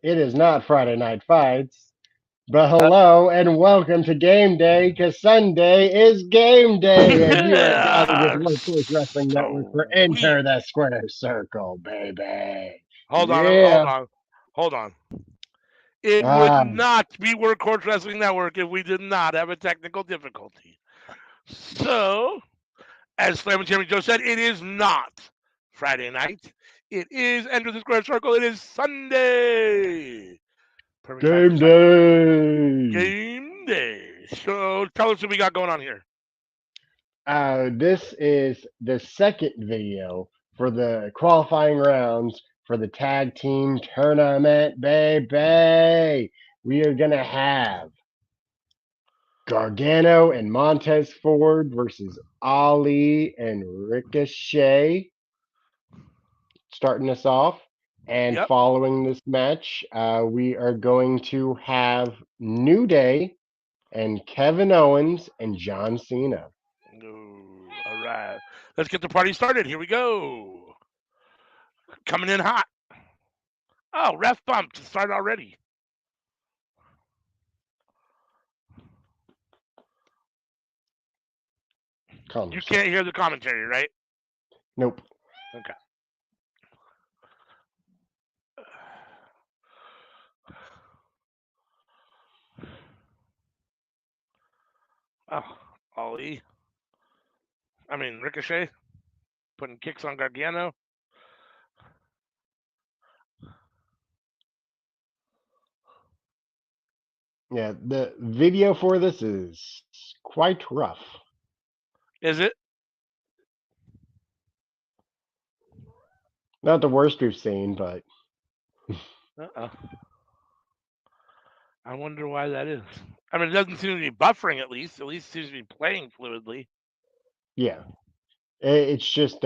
It is not Friday Night Fights, but hello and welcome to Game Day, because Sunday is game day, and you are gathered with Workforce Wrestling Network for Sweet. Enter the Square Circle, baby. Hold on, hold Yeah. on, hold on. It would Ah, not be Workhorse Wrestling Network if we did not have a technical difficulty. So, as Slam and Jeremy Joe said, it is not Friday night. It is Enter the Square Circle. It is Sunday. Perfect time for game Sunday. day. Game day. So, tell us what we got going on here. This is the second video for the qualifying rounds for the tag team tournament, baby. We are gonna have Gargano and Montez Ford versus Ali and Ricochet starting us off. And Yep. following this match, we are going to have New Day and Kevin Owens and John Cena. All right. Let's get the party started. Here we go. Coming in hot. Oh, ref bump to start already. Calm You yourself. can't hear the commentary, right? Nope. Okay. Oh, Ali. Ricochet putting kicks on Gargano. Yeah, the video for this is quite rough. Is it? Not the worst we've seen, but Uh-oh. I wonder why that is. It doesn't seem to be buffering at least. At least it seems to be playing fluidly. yeah, it's just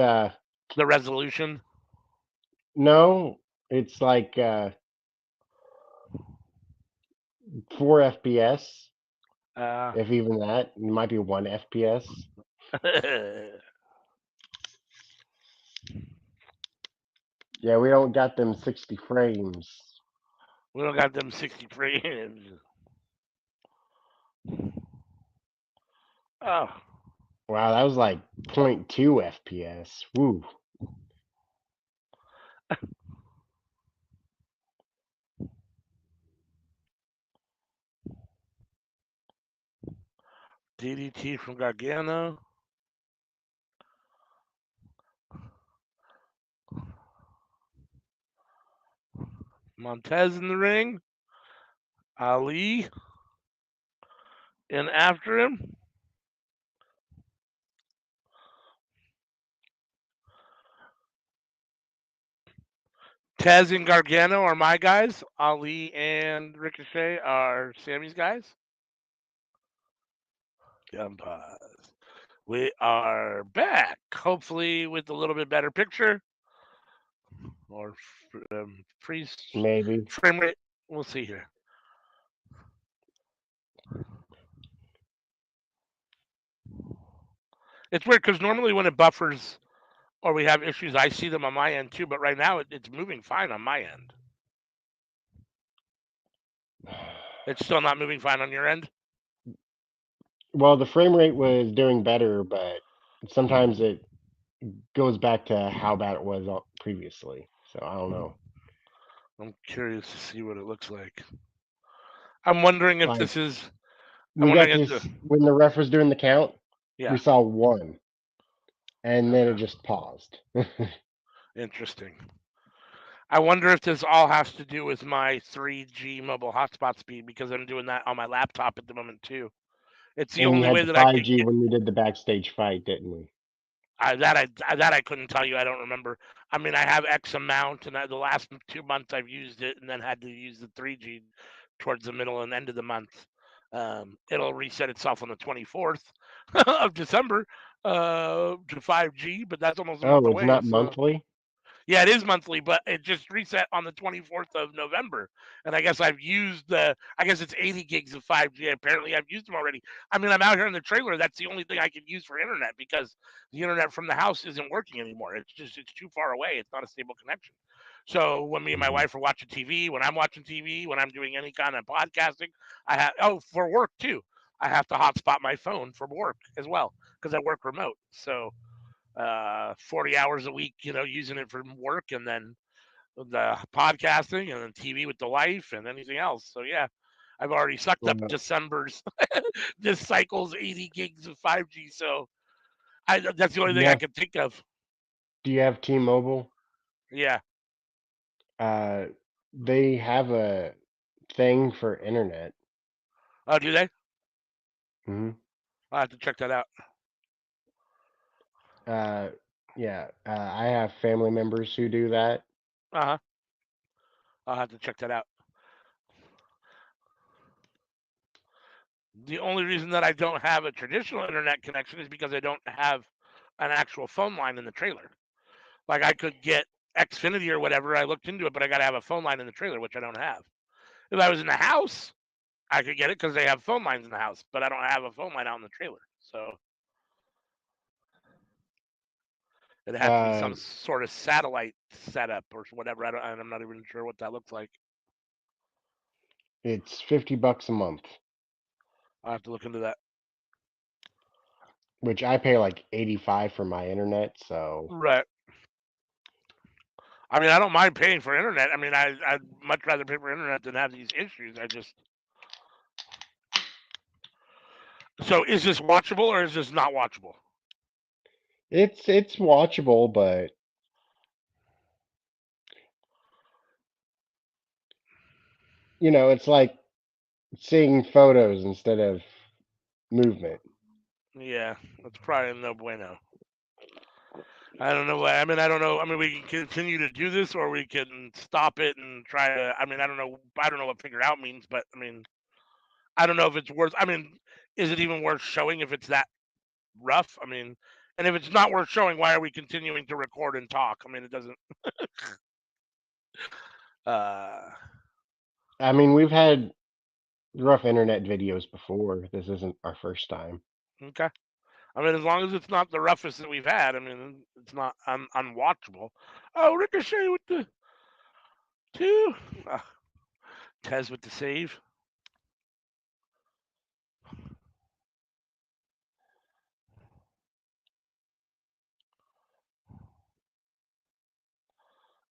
The resolution. no, it's like 4 FPS, Uh, if even that. It might be 1 FPS. we Yeah, we don't got them 60 frames. don't got them 60 frames. Oh, Wow, that was like point 0.2 FPS. Woo. DDT from Gargano. Montez in the ring. Ali in after him. Tez and Gargano are my guys. Ali and Ricochet are Sammy's guys. Pause. We are back, hopefully with a little bit better picture or freeze Maybe. frame rate. We'll see here. It's weird because normally when it buffers or we have issues, I see them on my end too. But right now it's moving fine on my end. It's still not moving fine on your end. Well, the frame rate was doing better, but sometimes it goes back to how bad it was previously. So I don't know. I'm curious to see what it looks like. I'm wondering if Like this is. I'm we wondering got if this the. when the ref was doing the count, we Yeah. saw one, and then it Okay. just paused. Interesting. I wonder if this all has to do with my 3G mobile hotspot speed because I'm doing that on my laptop at the moment too. It's the And you only had way the that I could 5G get when we did the backstage fight, didn't we? that I couldn't tell you. I don't remember. I have X amount, and the last 2 months I've used it, and then had to use the 3G towards the middle and end of the month. It'll reset itself on the 24th of December to 5G, but that's almost a month Oh, it's away. not So monthly? yeah, it is monthly, but it just reset on the 24th of November. And I guess I've used I guess it's 80 gigs of 5G. Apparently, I've used them already. I'm out here in the trailer. That's the only thing I can use for internet because the internet from the house isn't working anymore. It's too far away. It's not a stable connection. So when me and my Mhm. wife are watching TV, when I'm watching TV, when I'm doing any kind of podcasting, I have for work too. I have to hotspot my phone for work as well because I work remote. So 40 hours a week, using it for work and then the podcasting and then TV with the wife and anything else. So yeah, I've already sucked up Well, December's this cycle's 80 gigs of 5G. So that's the only do you thing I have can think of. T-Mobile? Yeah. Uh, they have a thing for internet. Oh, do they? Hmm. I'll have to check that out. Uh, yeah, I have family members who do that. Uh huh. I'll have to check that out. The only reason that I don't have a traditional internet connection is because I don't have an actual phone line in the trailer. Like I could get Xfinity or whatever. I looked into it, but I got to have a phone line in the trailer, which I don't have. If I was in the house, I could get it because they have phone lines in the house, but I don't have a phone line out in the trailer. So it'd have to be Uh, some sort of satellite setup or whatever. I'm not even sure what that looks like. it's $50 a month, I'll have to look into that. which I pay like 85 for my internet. So Right. I mean, I don't mind paying for internet. I mean, I'd much rather pay for internet than have these issues. I just So is this watchable or is this not watchable? it's watchable, but it's like seeing photos instead of movement. Yeah, that's probably no bueno. I don't know. I mean, I don't know. I mean, we can continue to do this, or we can stop it and try to. I mean, I don't know. I don't know what figure out means, but I mean, I don't know if it's worth. I mean, is it even worth showing if it's that rough? I mean, and if it's not worth showing, why are we continuing to record and talk? I mean, it doesn't. Uh, I mean, we've had rough internet videos before. This isn't our first time. okay. I mean, as long as it's not the roughest that we've had, I mean, it's not unwatchable. Oh, Ricochet with the two. Tez with the save.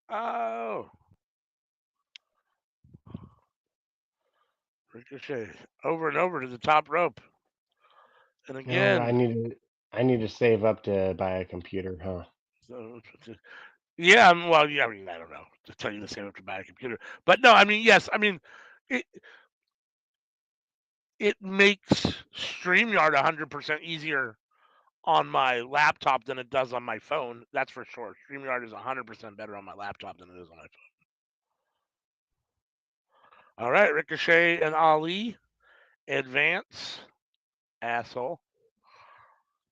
Oh, Ricochet over and over to the top rope. And Oh, again, I need to save up to buy a computer, huh? so, yeah, well, yeah, I mean, I don't know to tell you the same to buy a computer, but no, I mean, yes, I mean, it it makes StreamYard 100% easier on my laptop than it does on my phone. That's for sure. StreamYard is 100% better on my laptop than it is on my phone. All right, Ricochet and Ali advance. Asshole.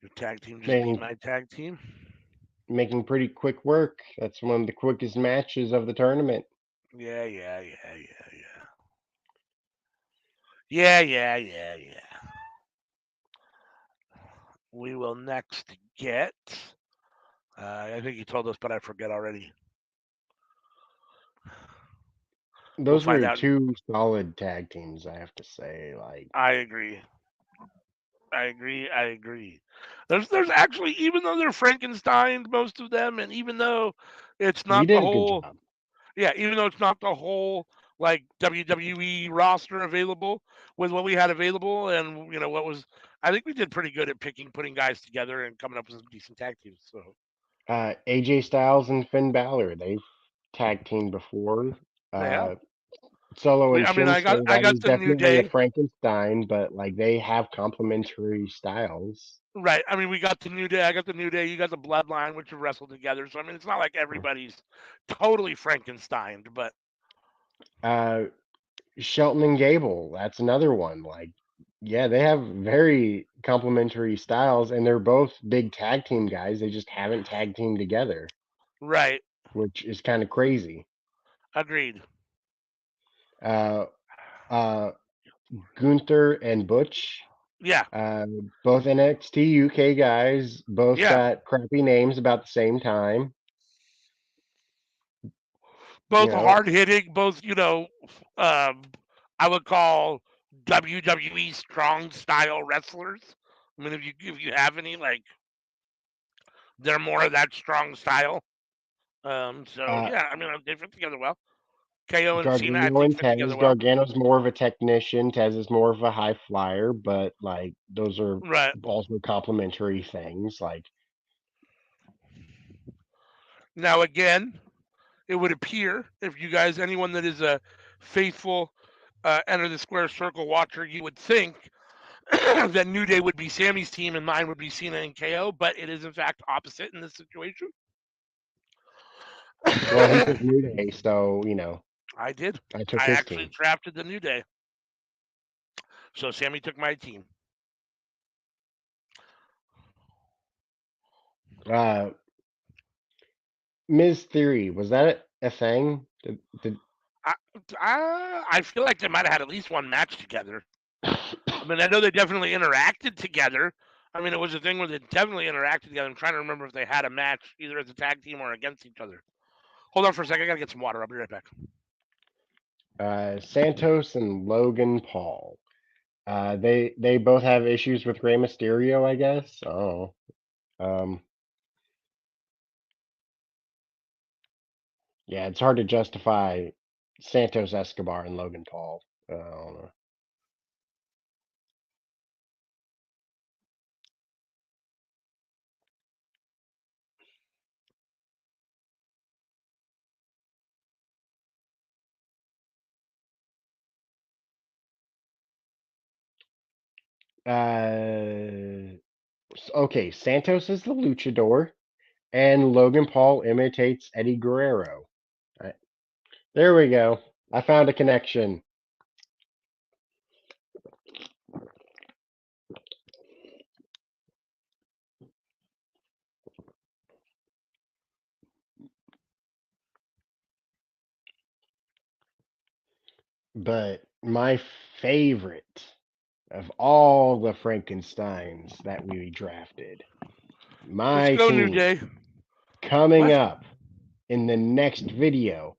Your tag team just beat Making my tag team. making pretty quick work. That's one of the quickest matches of the tournament. Yeah, yeah, yeah, yeah, yeah. Yeah, yeah, yeah, yeah. We will next get. I think you told us, but I forget already. We'll Those find were out. two solid tag teams, I have to say. Like I agree. I agree. I agree. There's actually, even though they're Frankenstein, most of them, and even though it's we not the did a good whole, job. yeah, even though it's not the whole like WWE roster available with what we had available, and what was, I think we did pretty good at putting guys together and coming up with some decent tag teams. So AJ Styles and Finn Balor, they've tag teamed before. they have. Uh, Solo and I mean, Shinsuke, I that got is the New definitely a Day. Frankenstein, but like they have complementary styles. Right. I mean, we got the New Day. I got the New Day. You got the Bloodline, which have wrestled together. So I mean, it's not like everybody's totally Frankenstein, but Uh, Shelton and Gable, that's another one. Like, yeah, they have very complementary styles, and they're both big tag team guys. They just haven't tag teamed together, right. which is kind of crazy. Agreed. Uh, uh, Gunther and Butch, Yeah. uh, both NXT UK guys, both Yeah. got crappy names about the same time. You both know, hard hitting, both um, I would call WWE strong style wrestlers. I mean, if you have any, like they're more of that strong style. So uh, yeah, I mean they fit together well. KO and Cena, I Gargano think, and fit together Tez. well. Gargano's more of a technician. Tez is more of a high flyer, but like those are Right also complementary things. Like, now, again, it would appear if you guys, anyone that is a faithful Enter the Square Circle watcher, you would think that New Day would be Sammy's team and mine would be Cena and KO, but it is in fact opposite in this situation. well, he took New Day, so I did. I took I his actually team. drafted the New Day, so Sammy took my team. Uh, Ms. Theory, was that a thing? Did I, I feel like they might have had at least one match together. I mean, I know they definitely interacted together. I mean, it was a thing where they definitely interacted together. I'm trying to remember if they had a match either as a tag team or against each other. Hold on for a second. I gotta get some water. I'll be right back. Santos and Logan Paul? They both have issues with Rey Mysterio, I guess. Oh, um, yeah, it's hard to justify Santos Escobar and Logan Paul. I don't know. Okay, Santos is the luchador, and Logan Paul imitates Eddie Guerrero. Uh, There we go. I found a connection. But my favorite of all the Frankensteins that we drafted, Let's my go, New team, Day. coming What? up in the next video,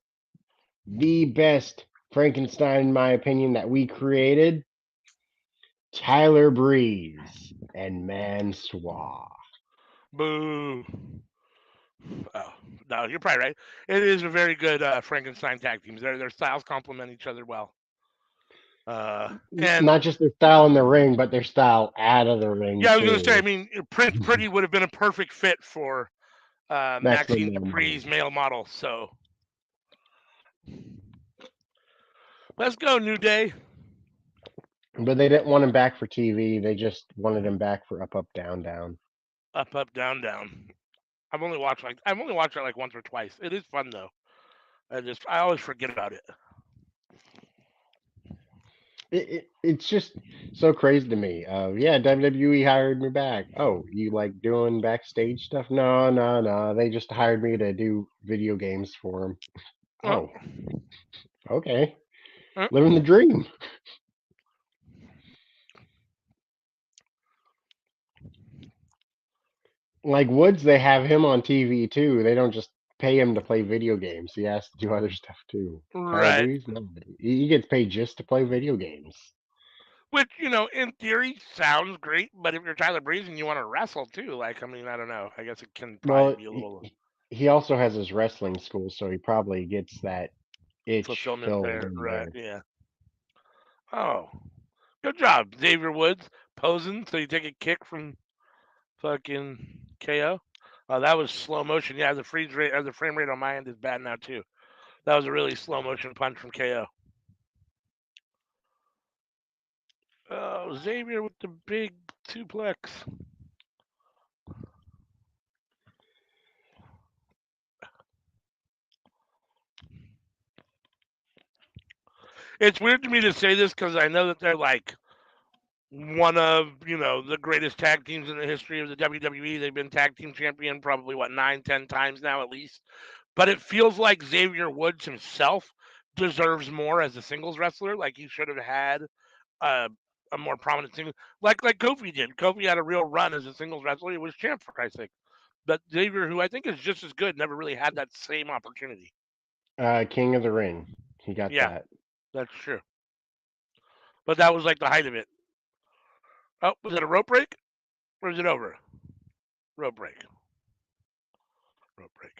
the best Frankenstein, in my opinion, that we created, Tyler Breeze and Mansoir. Boo. Oh, no, you're probably right. It is a very good Frankenstein tag team. Their styles complement each other well. And Not just their style in the ring, but their style out of the ring yeah, I was gonna say. I too. mean, Prince Pretty would have been a perfect fit for Maximum Maxine male Dupree's models. male model. So let's go, New Day. But they didn't want him back for TV. They just wanted him back for Up, Up, Down, Down. Up, up, down, down. I've only watched it like once or twice. It is fun though. I always forget about it. It's just so crazy to me. Yeah, WWE hired me back. Oh, you like doing backstage stuff? No, no, no. They just hired me to do video games for them. Uh, Oh, okay. uh, Living the dream. Like Woods, they have him on TV too. They don't just pay him to play video games. He has to do other stuff too. Tyler right. Breeze, no, he gets paid just to play video games. Which in theory sounds great, but if you're Tyler Breeze and you want to wrestle too, like I mean, I don't know. I guess it can probably Well, be a little he also has his wrestling school, so he probably gets that itch fulfillment filled there, in right? there. Yeah. Oh, good job, Xavier Woods posing so you take a kick from fucking KO. Oh, that was slow motion. Yeah, the freeze rate or the frame rate on my end is bad now too. That was a really slow motion punch from KO. Oh, Xavier with the big suplex. It's weird to me to say this because I know that they're like one of the greatest tag teams in the history of the WWE. They've been tag team champion probably what 9, 10 times now at least. But it feels like Xavier Woods himself deserves more as a singles wrestler. Like he should have had a, a more prominent single, like Kofi did. Kofi had a real run as a singles wrestler. He was champ for Christ's sake. But Xavier, who I think is just as good, never really had that same opportunity. King of the Ring. He got Yeah, that. that's true. But that was like the height of it. Oh, was it a rope break or is it over? Rope break. Rope break.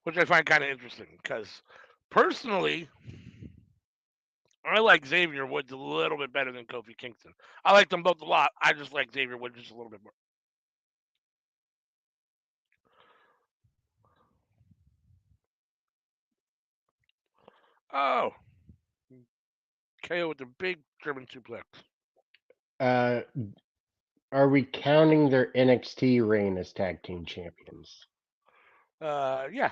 Which I find kind of interesting because personally, I like Xavier Woods a little bit better than Kofi Kingston. I like them both a lot. I just like Xavier Woods just a little bit more. Oh, KO with the big German suplex. Uh, are we counting their NXT reign as tag team champions? Yeah,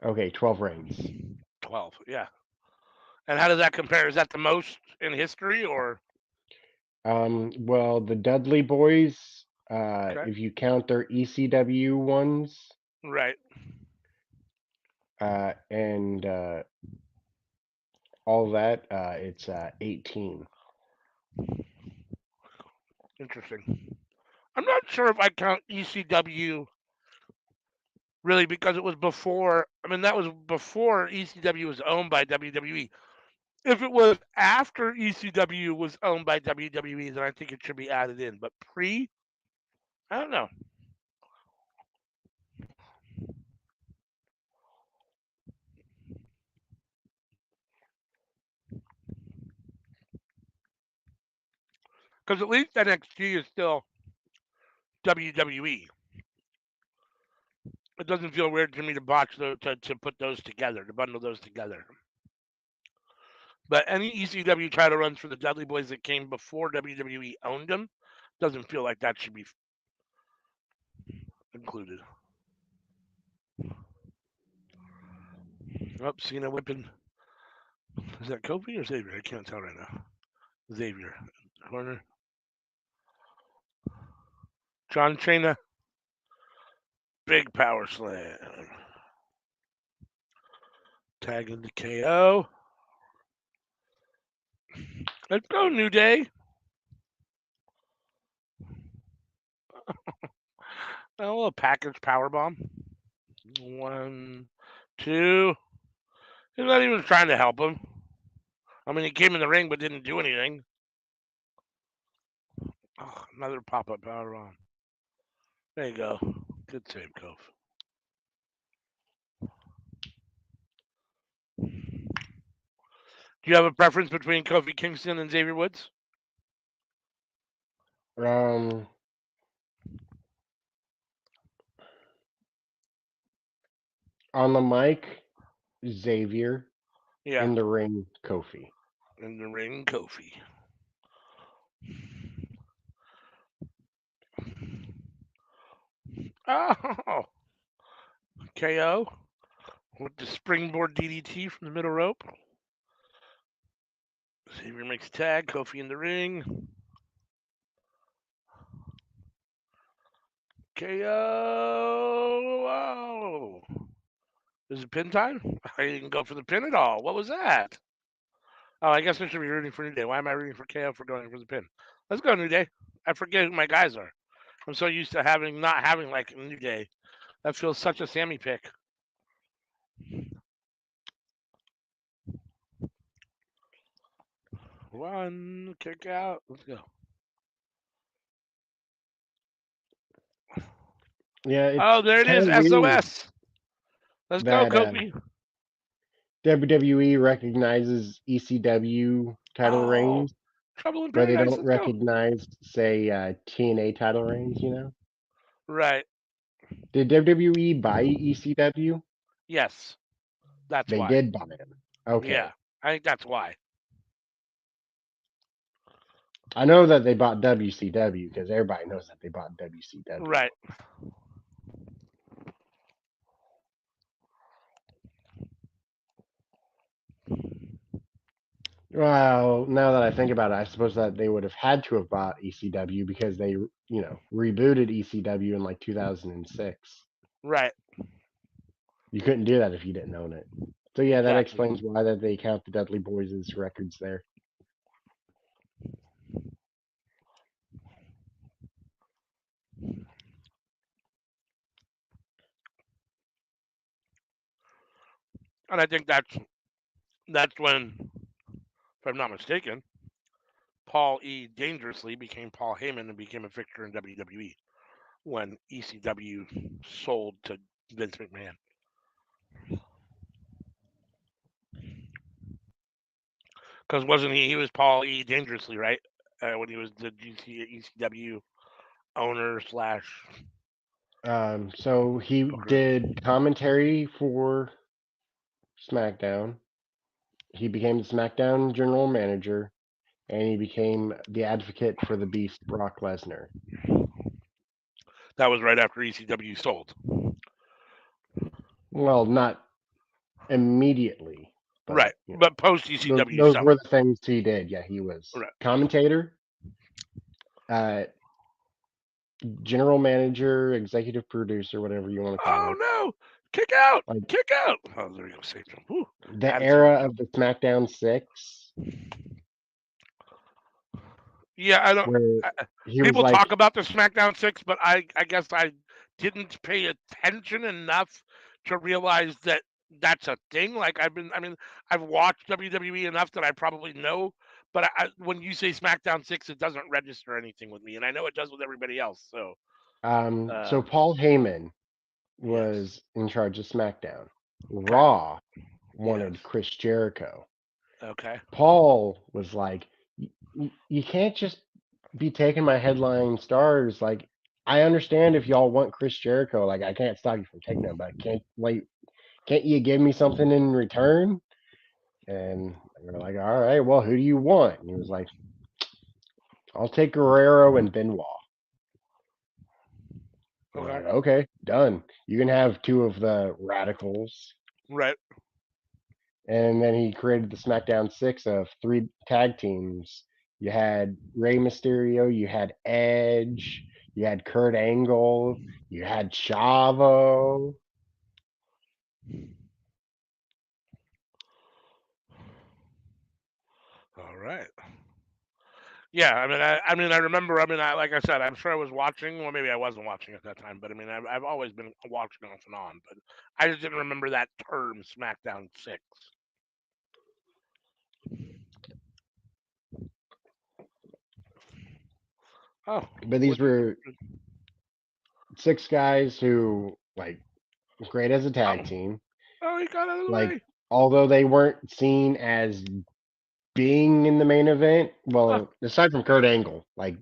Okay, 12 reigns. 12. Yeah. And how does that compare? Is that the most in history or? Well, the Dudley Boys, Okay. if you count their ECW ones, Right. and all that, it's 18. Interesting. I'm not sure if I count ECW really because it was before. I mean, that was before ECW was owned by WWE. If it was after ECW was owned by WWE, then I think it should be added in. But pre, I don't know. Because at least NXT is still WWE. It doesn't feel weird to me to botch those, to put those together, to bundle those together. But any ECW title runs for the Dudley Boys that came before WWE owned them doesn't feel like that should be included. Oh, Cena whipping. Is that Kofi or Xavier? I can't tell right now. Xavier. Corner. John Cena. Big power slam. Tag into KO. Let's go, New Day. A little package power bomb. One, two. He's not even trying to help him. I mean, he came in the ring but didn't do anything. Oh, another pop up power bomb. There you go. Good save, Cove. Do you have a preference between Kofi Kingston and Xavier Woods? Um, on the mic, Xavier. Yeah. In the ring, Kofi. In the ring, Kofi. Oh, KO with the springboard DDT from the middle rope. Xavier makes a tag. Kofi in the ring. KO. Wow. Is it pin time? I didn't go for the pin at all. What was that? Oh, I guess I should be rooting for New Day. Why am I rooting for KO for going for the pin? Let's go, New Day. I forget who my guys are. I'm so used to not having like a New Day. That feels such a Sammy pick. One kick out. Let's go. Yeah, Oh, it's there it kind is. of weird SOS. Let's go, that Kofi. WWE recognizes ECW title Oh, reigns, Trouble in but they Paradise. don't Let's go. recognize, say, TNA title reigns. Right. Did WWE buy ECW? Yes. That's They why. did buy them. Yeah. Okay. I think that's why. I know that they bought WCW because everybody knows that they bought WCW. Right. Well, now that I think about it, I suppose that they would have had to have bought ECW because they, rebooted ECW in like 2006. Right. You couldn't do that if you didn't own it. So yeah, that Exactly. explains why that they count the Dudley Boys as records there. and I think that's when, if I'm not mistaken, Paul E. Dangerously became Paul Heyman and became a fixture in WWE when ECW sold to Vince McMahon. Because wasn't he was Paul E. Dangerously, right? When he was the ECW owner slash So he booker. did commentary for SmackDown. He became the SmackDown general manager, and he became the advocate for the Beast, Brock Lesnar. That was right after ECW sold. Well, not immediately, but Right. But post ECW those were selling. the things he did. Yeah, he was Right. commentator, uh, general manager, executive producer, whatever you want to call Oh it. no! Kick out! Like Kick out! Oh, there you go. Save him. Whew. the Attitude. era of the SmackDown Six, Yeah, I don't. where I, he was people like, talk about the SmackDown Six, but I guess I didn't pay attention enough to realize that that's a thing. Like I mean, I've watched WWE enough that I probably know. But when you say SmackDown Six, it doesn't register anything with me, and I know it does with everybody else. So, so um, Paul Heyman yes, was in charge of SmackDown. okay, Raw yes, wanted Chris Jericho. okay, Paul was like, You can't just be taking my headline stars. Like, I understand if y'all want Chris Jericho. Like, I can't stop you from taking him, but can't you give me something in return?" And we were like, "All right, well, who do you want?" And he was like, "I'll take Guerrero and Benoit." We're okay, like, "Okay, done. You can have two of the radicals." right. And then he created the SmackDown Six of three tag teams. You had Rey Mysterio, you had Edge, you had Kurt Angle, you had Chavo. All right. Yeah, I mean, I remember. I mean, like I said, I'm sure I was watching. Well, maybe I wasn't watching at that time, but I mean, I've always been watching off and on. But I just didn't remember that term, SmackDown Six. Oh, But these which were six guys who like great as a oh, tag team. oh, he got out of the Like way. although they weren't seen as being in the main event, Oh, well, aside from Kurt Angle, like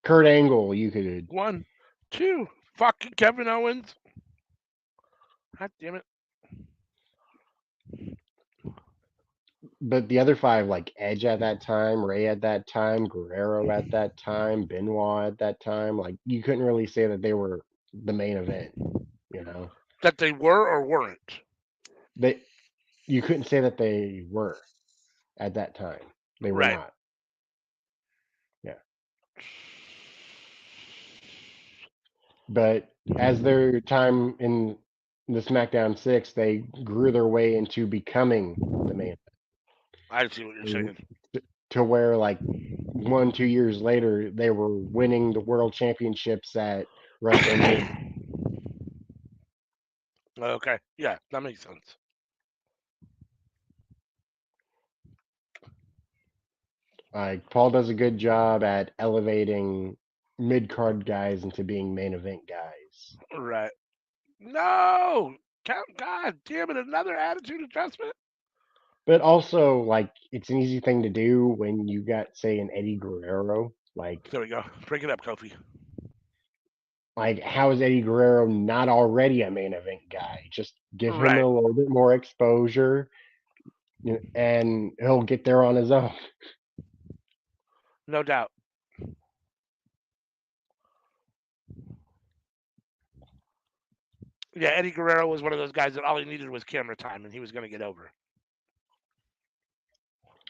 Kurt Angle, you could. one, two, fucking Kevin Owens. God damn it. But the other five, like Edge at that time, Ray at that time, Guerrero at that time, Benoit at that time, like you couldn't really say that they were the main event. You know, That they were or weren't. they you couldn't say that they were at that time. They were Right. not. Yeah, but as their time in the SmackDown Six, they grew their way into becoming the main I see what you're event, saying. to where like 1 2 years later they were winning the world championships at WrestleMania. Okay. Yeah, that makes sense. Like Paul does a good job at elevating mid card guys into being main event guys. Right. No. God damn it! Another attitude adjustment. But also, like, it's an easy thing to do when you got, say, an Eddie Guerrero. There we go. Break it up, Kofi. How is Eddie Guerrero not already a main event guy? Just give him Right. a little bit more exposure, and he'll get there on his own. No doubt. Yeah, Eddie Guerrero was one of those guys that all he needed was camera time, and he was going to get over.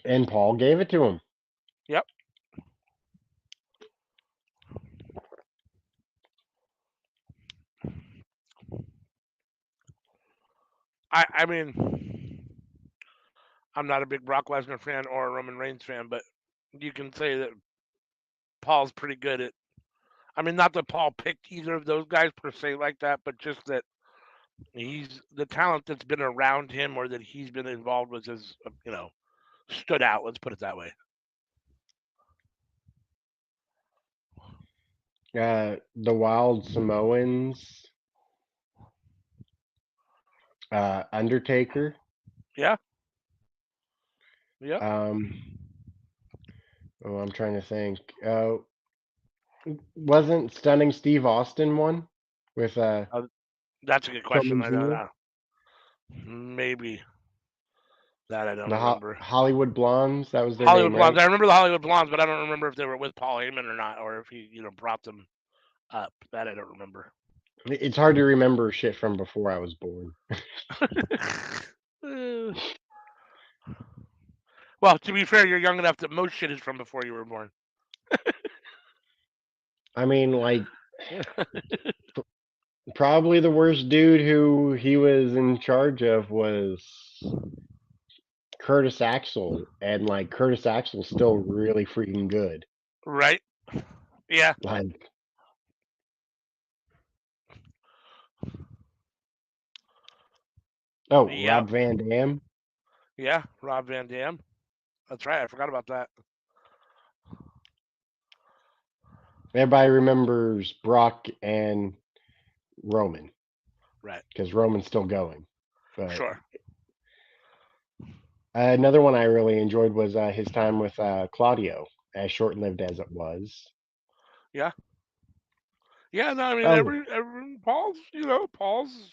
And Paul gave it to him. Yep. I mean, I'm not a big Brock Lesnar fan or a Roman Reigns fan, but you can say that Paul's pretty good at. I mean, not that Paul picked either of those guys per se like that, but just that He's the talent that's been around him or that he's been involved with has, stood out. Let's put it that way. The Wild Samoans, Undertaker. Yeah. Yep. Um, oh, I'm trying to think. Wasn't Stunning Steve Austin one with Uh, that's a good question. Pillman I don't Jr.? know. Maybe that I don't The remember. Hollywood Blondes? That was their Hollywood name, Blondes. right? I remember the Hollywood Blondes, but I don't remember if they were with Paul Heyman or not, or if he, brought them up. That I don't remember. It's hard to remember shit from before I was born. Uh, well, to be fair, you're young enough that most shit is from before you were born. I mean, like, probably the worst dude who he was in charge of was Curtis Axel, and like Curtis Axel's still really freaking good. Right? Yeah. Like, oh, Yep. Rob Van Dam. Yeah. Rob Van Dam. That's right. I forgot about that. Everybody remembers Brock and Roman Right. because Roman's still going. But Sure. another one I really enjoyed was his time with Claudio, as short-lived as it was. Yeah. Yeah. No, I mean, Oh, Paul's,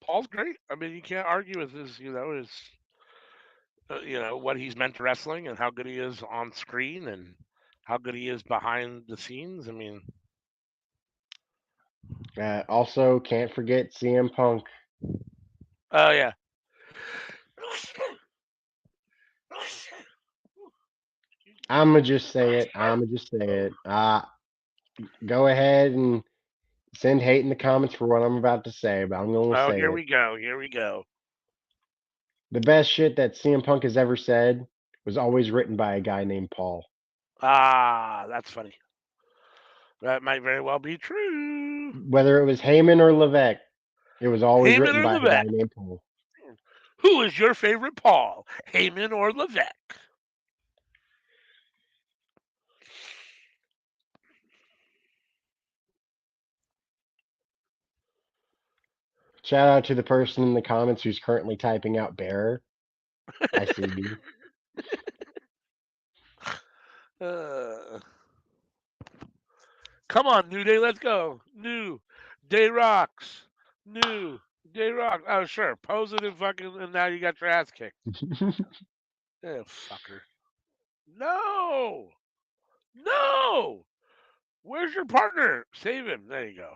Paul's great. I mean, you can't argue with his, what he's meant to wrestling and how good he is on screen and how good he is behind the scenes. I mean, also can't forget CM Punk. oh yeah. I'ma just say it. I'ma just say it. Go ahead and send hate in the comments for what I'm about to say, but I'm going to Oh, say here it. we go. Here we go. The best shit that CM Punk has ever said was always written by a guy named Paul. Ah, that's funny. That might very well be true. Whether it was Heyman or Levesque, it was always Heyman written or by a guy Levesque? named Paul. Who is your favorite Paul? Heyman or Levesque? Shout out to the person in the comments who's currently typing out bearer. I see you. Uh, come on, New Day, let's go. New Day rocks. New Day rocks. Oh, sure. Pose it and fucking, and now you got your ass kicked. Fucker. No! No! Where's your partner? Save him. There you go.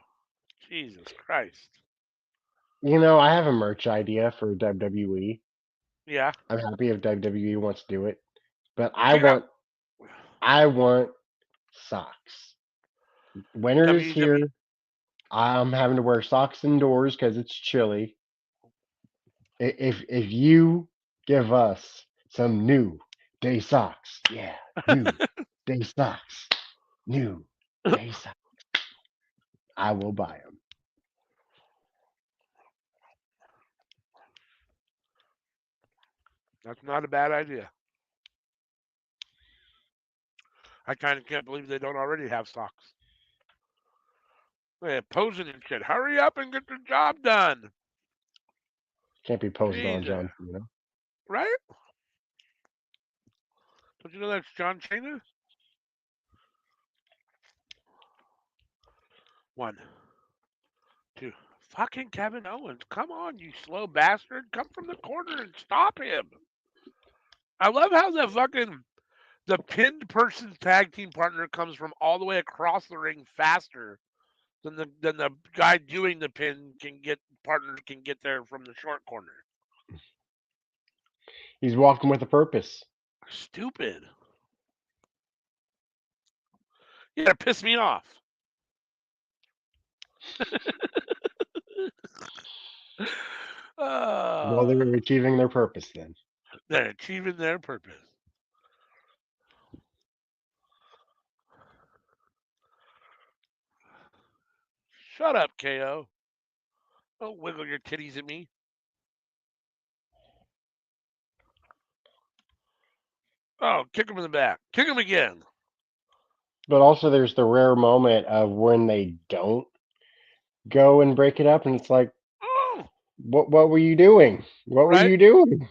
Jesus Christ. I have a merch idea for WWE. Yeah. I'm happy if WWE wants to do it, but Check out I want socks. Winter is here. WW. I'm having to wear socks indoors because it's chilly. If you give us some new day socks, yeah, new day socks, new day socks, I will buy them. That's not a bad idea. I kind of can't believe they don't already have socks. Yeah, posing and shit. Hurry up and get the job done. Can't be posed on Jesus. John Cena. Right? Don't you know that's John Cena? One, two. Fucking Kevin Owens. Come on, you slow bastard. Come from the corner and stop him. I love how the pinned person's tag team partner comes from all the way across the ring faster than the guy doing the pin can get there from the short corner. He's walking with a purpose. Stupid. You gotta piss me off. Well, uh, they're achieving their purpose then. they're achieving their purpose. Shut up, KO. Don't wiggle your titties at me. Oh, kick him in the back. Kick him again. But also, there's the rare moment of when they don't go and break it up, and it's like, Oh, what were you doing? What were right. you doing?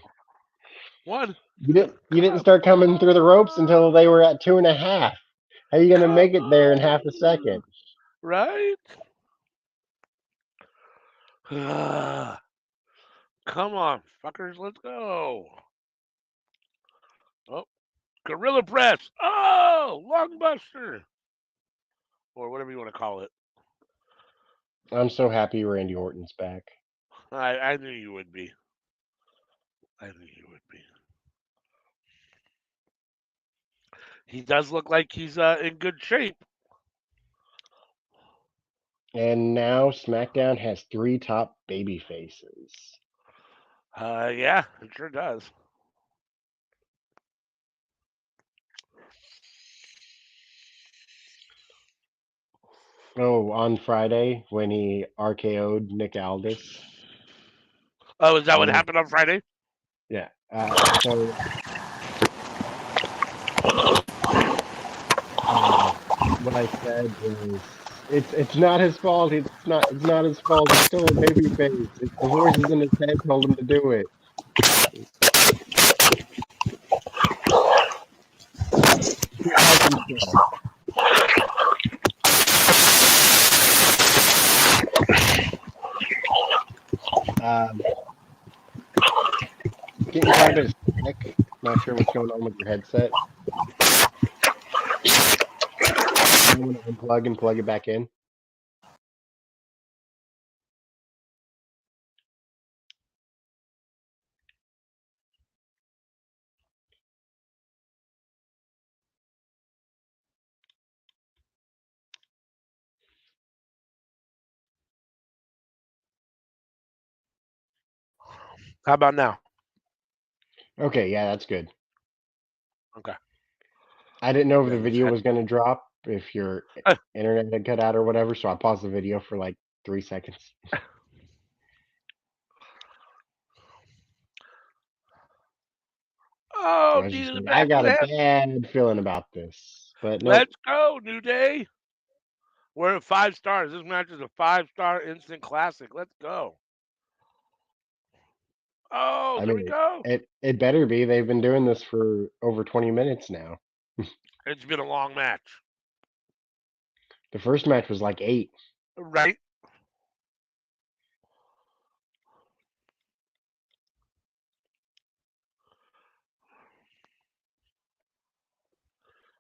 One. You didn't Come start coming through the ropes until on. they were at 2.5. How are you gonna Come make it there in half a on. second? Right? Come on, fuckers. Let's go. Oh, gorilla press. Oh, lung buster. Or whatever you want to call it. I'm so happy Randy Orton's back. I knew you would be. I knew you would be. He does look like he's in good shape. And now SmackDown has three top baby faces. Yeah, it sure does. Oh, on Friday when he RKO'd Nick Aldis. Oh, is that what Um, happened on Friday? yeah. So uh, what I said was, it's not his fault. It's not his fault. He's still a baby face. It's the voices in his head told him to do it. He can't help himself. Um, Getting kind of sick. Not sure what's going on with your headset. You might want to unplug and plug it back in. How about now? Okay, yeah, that's good. Okay. I didn't know if Yeah, the you've video had. was going to drop, if your internet had cut out or whatever, so I paused the video for like 3 seconds. I Oh, was knee just to the like, I back of got the a head. bad feeling about this. But nope. Let's go, New Day. We're at 5 stars. This match is a 5-star instant classic. Let's go. Oh, I there we mean, go. it better be. They've been doing this for over 20 minutes now. It's been a long match. The first match was like 8. Right?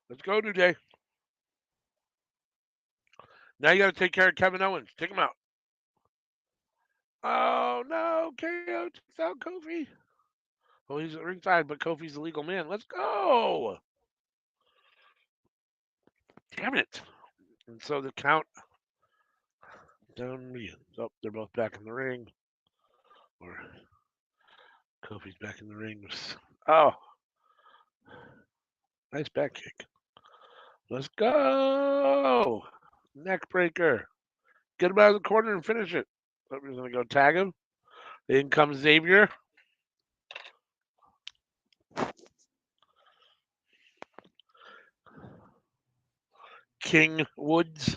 Let's go, New Day. Now you got to take care of Kevin Owens. Take him out. Oh, no. KO takes out Kofi. Well, he's at ringside, but Kofi's a legal man. Let's go. Damn it. And so the count down begins. Oh, they're both back in the ring. Or Kofi's back in the ring. Oh, nice back kick. Let's go. Neck breaker. Get him out of the corner and finish it. Somebody's going to go tag him. In comes Xavier. King Woods.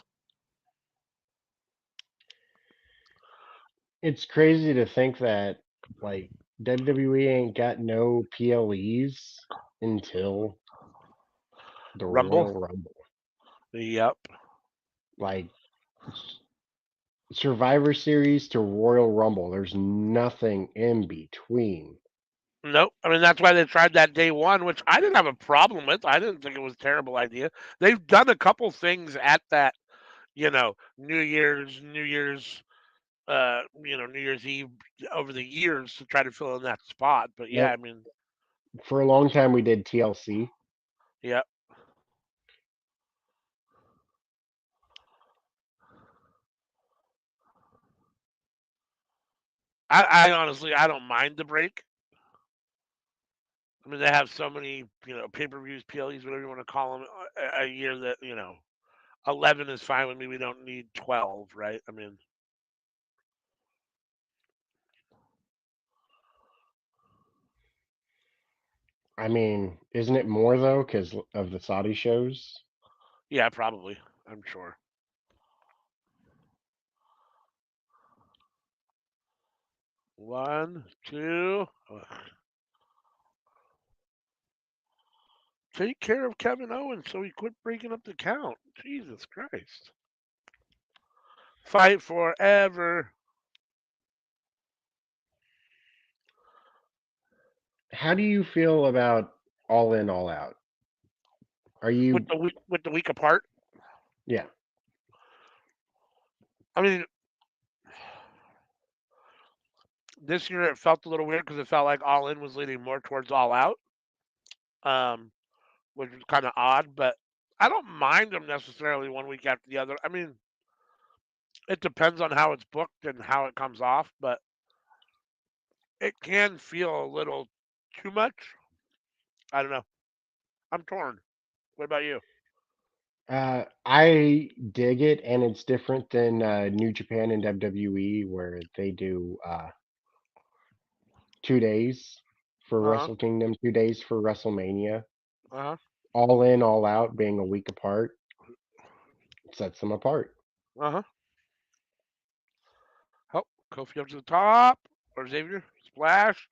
It's crazy to think that, like, WWE ain't got no PLEs until the Rumble. Royal Rumble. Yep. Like, Survivor Series to Royal Rumble, there's nothing in between. Nope. I mean, that's why they tried that day one, which I didn't have a problem with. I didn't think it was a terrible idea. They've done a couple things at that, New Year's Eve over the years to try to fill in that spot. But yeah, I Yep. mean, For a long time, we did TLC. yeah. I honestly, I don't mind the break. I mean, they have so many, pay per views, PLEs, whatever you want to call them, a year that 11 is fine with me. We don't need 12, right? I mean, I mean, isn't it more though because of the Saudi shows? Yeah, probably. I'm sure. One, two. Ugh. Take care of Kevin Owens so he quit breaking up the count. Jesus Christ. Fight forever. How do you feel about All In, All Out? Are you? With the week apart. Yeah. I mean, this year it felt a little weird because it felt like All In was leaning more towards All Out, um, which was kind of odd. But I don't mind them necessarily one week after the other. I mean, it depends on how it's booked and how it comes off, but it can feel a little too much. I don't know. I'm torn. What about you? I dig it, and it's different than New Japan and WWE, where they do 2 days for Uh huh. Wrestle Kingdom, 2 days for WrestleMania. Uh huh. All In, All Out being a week apart sets them apart. Uh huh. Oh, Kofi up to the top. Or Xavier. Splash.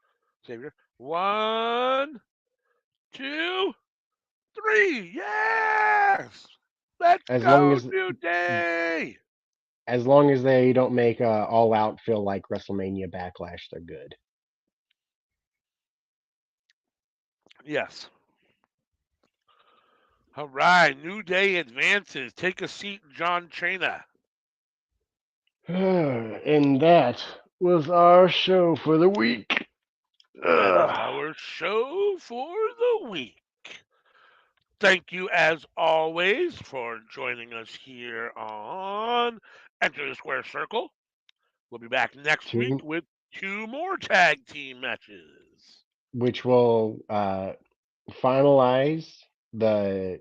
Xavier. One, two, three. Yes. Let's As long go, as New Day. they don't make All Out feel like WrestleMania Backlash, they're good. Yes. All right. New Day advances. Take a seat, John Cena. And that was our show for the week. That is Ugh. our show for the week. Thank you, as always, for joining us here on Enter the Square Circle. We'll be back next week Two, with two more tag team matches. which will finalize the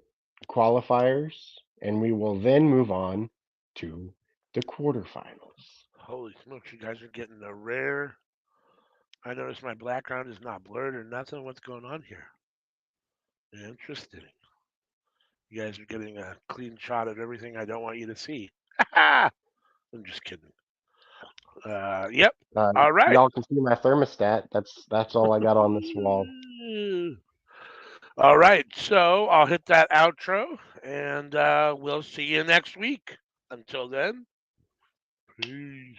qualifiers, and we will then move on to the quarterfinals. Holy smokes, you guys are getting a rare. I notice my background is not blurred or nothing. What's going on here? Interesting. You guys are getting a clean shot of everything I don't want you to see. I'm just kidding. Yep. All right. Y'all can see my thermostat. That's all I got on this wall. All right. So I'll hit that outro and we'll see you next week. Until then, peace.